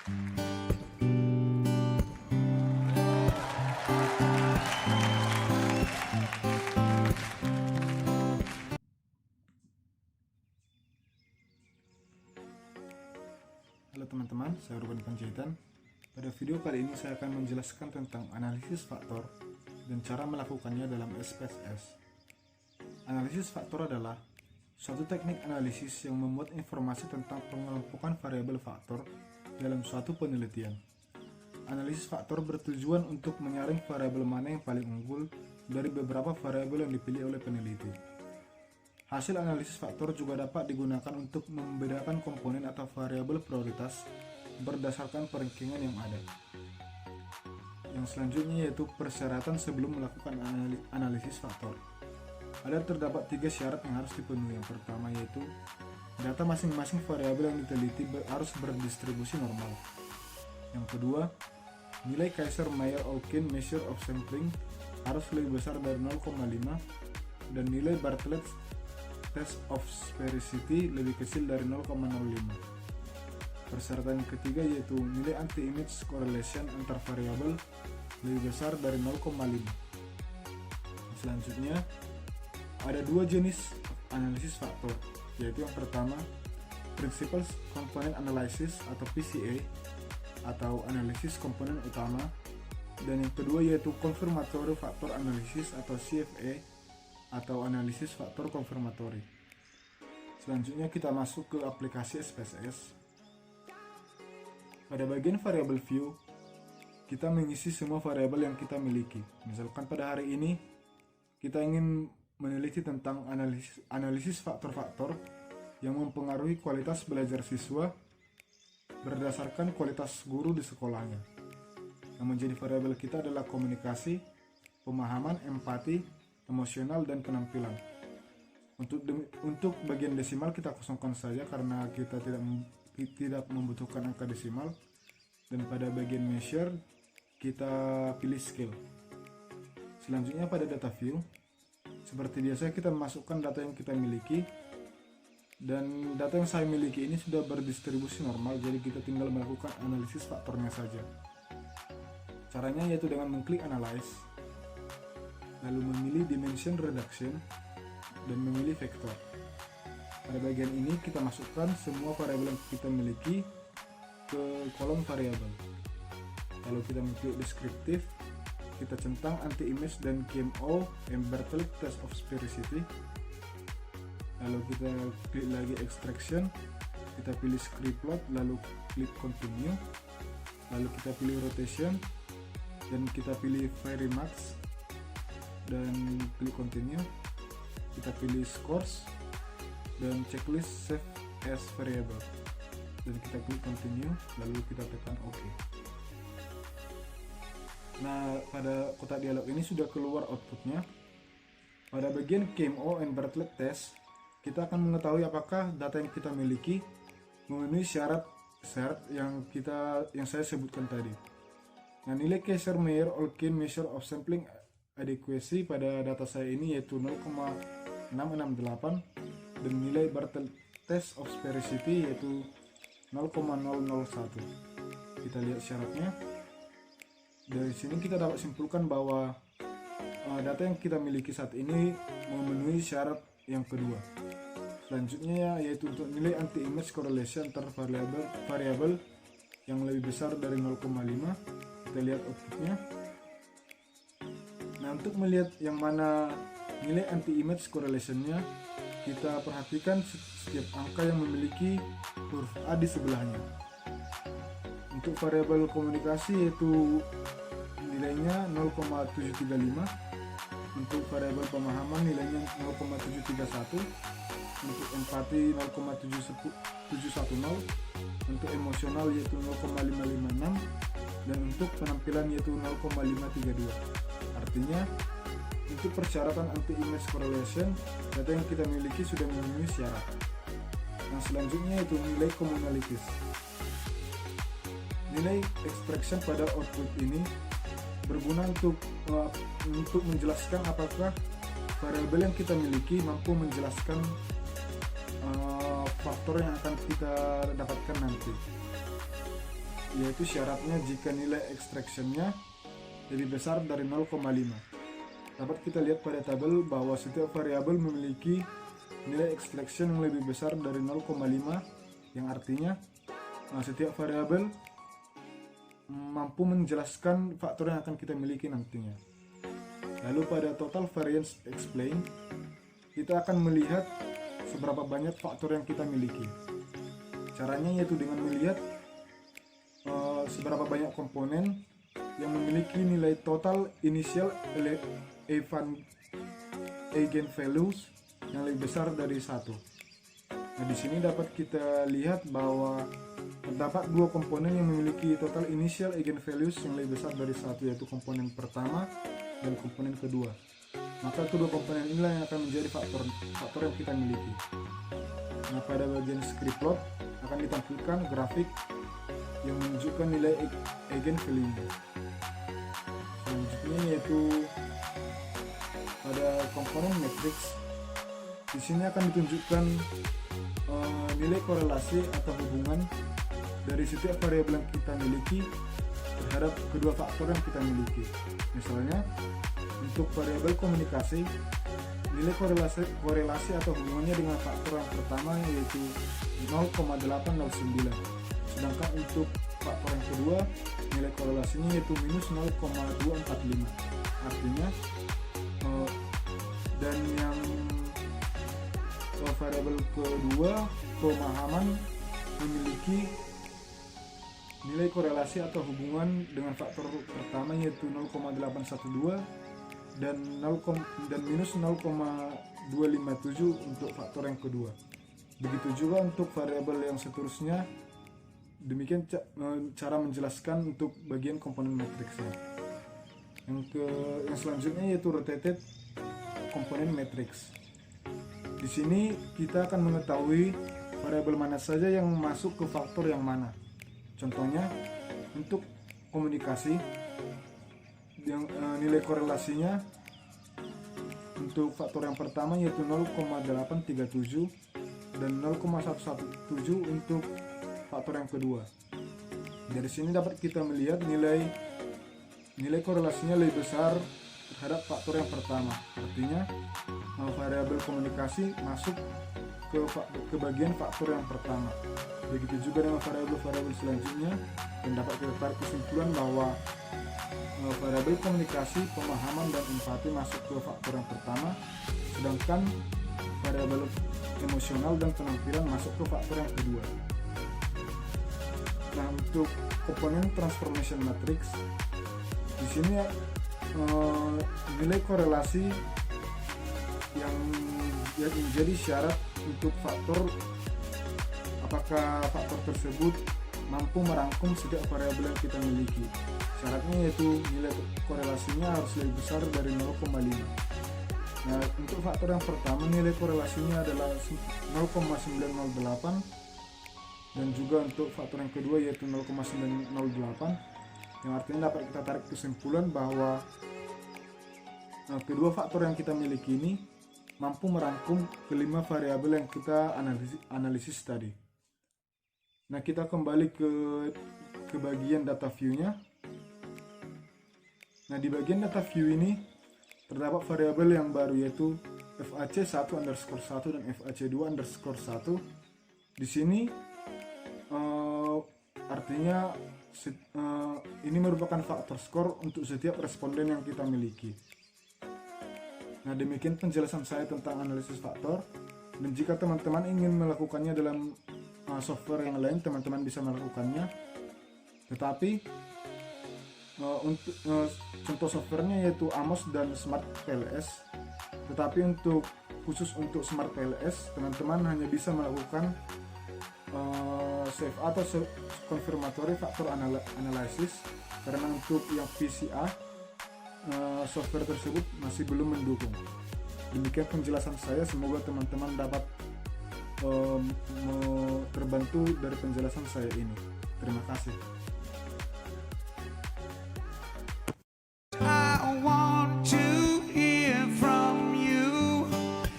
Halo teman-teman, saya Ruben Panjaitan. Pada video kali ini saya akan menjelaskan tentang analisis faktor dan cara melakukannya dalam SPSS. Analisis faktor adalah suatu teknik analisis yang membuat informasi tentang pengelompokan variabel faktor dalam suatu penelitian. Analisis faktor bertujuan untuk menyaring variabel mana yang paling unggul dari beberapa variabel yang dipilih oleh peneliti. Hasil analisis faktor juga dapat digunakan untuk membedakan komponen atau variabel prioritas berdasarkan perankingan yang ada. Yang selanjutnya yaitu persyaratan sebelum melakukan analisis faktor. Ada terdapat 3 syarat yang harus dipenuhi. Yang pertama yaitu data masing-masing variabel yang diteliti harus berdistribusi normal. Yang kedua, nilai Kaiser-Meyer-Olkin measure of sampling harus lebih besar dari 0,5 dan nilai Bartlett test of sphericity lebih kecil dari 0,05. Persyaratan yang ketiga yaitu nilai anti-image correlation antar variabel lebih besar dari 0,5. Selanjutnya, ada 2 jenis analisis faktor, yaitu yang pertama Principal Component Analysis atau PCA atau analisis komponen utama, dan yang kedua yaitu Confirmatory Factor Analysis atau CFA atau analisis faktor konfirmatori. Selanjutnya kita masuk ke aplikasi SPSS. Pada bagian variable view, kita mengisi semua variabel yang kita miliki. Misalkan pada hari ini kita ingin meneliti tentang analisis faktor-faktor yang mempengaruhi kualitas belajar siswa berdasarkan kualitas guru di sekolahnya. Yang menjadi variabel kita adalah komunikasi, pemahaman, empati, emosional, dan penampilan. Untuk bagian desimal kita kosongkan saja karena kita tidak membutuhkan angka desimal, dan pada bagian measure kita pilih scale. Selanjutnya pada data view, seperti biasa kita memasukkan data yang kita miliki, dan data yang saya miliki ini sudah berdistribusi normal, jadi kita tinggal melakukan analisis faktornya saja. Caranya yaitu dengan mengklik analyze, lalu memilih dimension reduction dan memilih vektor. Pada bagian ini kita masukkan semua variabel yang kita miliki ke kolom variabel. Lalu kita mengklik deskriptif, kita centang anti-image dan KMO Bartlett test of sphericity. Lalu kita klik lagi extraction, kita pilih script plot, lalu klik continue, lalu kita pilih rotation dan kita pilih vary max dan klik continue. Kita pilih scores dan checklist save as variable dan kita klik continue, lalu kita tekan OK. Nah, pada kotak dialog ini sudah keluar outputnya. Pada bagian KMO and Bartlett test, kita akan mengetahui apakah data yang kita miliki memenuhi syarat yang saya sebutkan tadi. Nah, nilai Kaiser-Meyer-Olkin measure of sampling adequacy pada data saya ini yaitu 0,668 dan nilai Bartlett test of sphericity yaitu 0,001. Kita lihat syaratnya. Dari sini kita dapat simpulkan bahwa data yang kita miliki saat ini memenuhi syarat yang kedua. Selanjutnya yaitu untuk nilai anti-image correlation antar variabel yang lebih besar dari 0,5. Kita lihat outputnya. Nah, untuk melihat yang mana nilai anti-image correlation-nya, kita perhatikan setiap angka yang memiliki huruf A di sebelahnya. Untuk variabel komunikasi yaitu nilainya 0,735, untuk variabel pemahaman nilainya 0,731, untuk empati 0,710, untuk emosional yaitu 0,556, dan untuk penampilan yaitu 0,532. Artinya untuk persyaratan anti-image correlation, data yang kita miliki sudah memenuhi syarat. Yang selanjutnya yaitu nilai communalities. Nilai extraction pada output ini berguna untuk menjelaskan apakah variabel yang kita miliki mampu menjelaskan faktor yang akan kita dapatkan nanti. yaitu syaratnya jika nilai extractionnya lebih besar dari 0,5. Dapat kita lihat pada tabel bahwa setiap variabel memiliki nilai extraction yang lebih besar dari 0,5, yang artinya setiap variabel mampu menjelaskan faktor yang akan kita miliki nantinya. Lalu pada total variance explain, kita akan melihat seberapa banyak faktor yang kita miliki. Caranya yaitu dengan melihat seberapa banyak komponen yang memiliki nilai total initial eigenvalues yang lebih besar dari 1. Nah, di sini dapat kita lihat bahwa terdapat dua komponen yang memiliki total initial eigenvalues yang lebih besar dari 1, yaitu komponen pertama dan komponen kedua. Maka kedua komponen inilah yang akan menjadi faktor yang kita miliki. Nah, pada bagian script plot akan ditampilkan grafik yang menunjukkan nilai eigenvalue-nya. Selanjutnya yaitu pada komponen matrix, di sini akan ditunjukkan nilai korelasi atau hubungan dari setiap variabel yang kita miliki terhadap kedua faktor yang kita miliki. Misalnya untuk variabel komunikasi, nilai korelasi atau hubungannya dengan faktor yang pertama yaitu 0,809. Sedangkan untuk faktor yang kedua, nilai korelasinya yaitu minus 0,245. Artinya dan yang variabel kedua, pemahaman, memiliki nilai korelasi atau hubungan dengan faktor pertama yaitu 0,812 dan minus 0,257 untuk faktor yang kedua. Begitu juga untuk variabel yang seterusnya. Demikian cara menjelaskan untuk bagian komponen matriksnya. Yang selanjutnya yaitu rotated komponen matrix. Di sini kita akan mengetahui variabel mana saja yang masuk ke faktor yang mana. Contohnya untuk komunikasi, yang nilai korelasinya untuk faktor yang pertama yaitu 0,837 dan 0,117 untuk faktor yang kedua. Dari sini dapat kita melihat nilai korelasinya lebih besar terhadap faktor yang pertama. Artinya variabel komunikasi masuk ke bagian faktor yang pertama. Begitu juga dengan variabel selanjutnya, dan dapat kita tarik kesimpulan bahwa variabel komunikasi, pemahaman, dan empati masuk ke faktor yang pertama, sedangkan variabel emosional dan penampilan masuk ke faktor yang kedua. Nah, untuk komponen transformation matrix, di sini nilai korelasi yang menjadi syarat untuk faktor, apakah faktor tersebut mampu merangkum setiap variabel yang kita miliki. Syaratnya yaitu nilai korelasinya harus lebih besar dari 0,5. Nah, untuk faktor yang pertama nilai korelasinya adalah 0,908, dan juga untuk faktor yang kedua yaitu 0,908, yang artinya dapat kita tarik kesimpulan bahwa kedua faktor yang kita miliki ini mampu merangkum kelima variabel yang kita analisis tadi. Nah, kita kembali ke bagian data view-nya. Nah, di bagian data view ini terdapat variabel yang baru yaitu FAC1_1 dan FAC2_1. Di sini artinya ini merupakan faktor skor untuk setiap responden yang kita miliki. Nah, demikian penjelasan saya tentang analisis faktor, dan jika teman-teman ingin melakukannya dalam software yang lain, teman-teman bisa melakukannya. Tetapi untuk contoh softwarenya yaitu Amos dan Smart PLS. Tetapi khusus untuk Smart PLS, teman-teman hanya bisa melakukan save atau confirmatory factor analysis, karena untuk yang VCA software tersebut masih belum mendukung. Demikian penjelasan saya, semoga teman-teman dapat terbantu dari penjelasan saya ini. Terima kasih.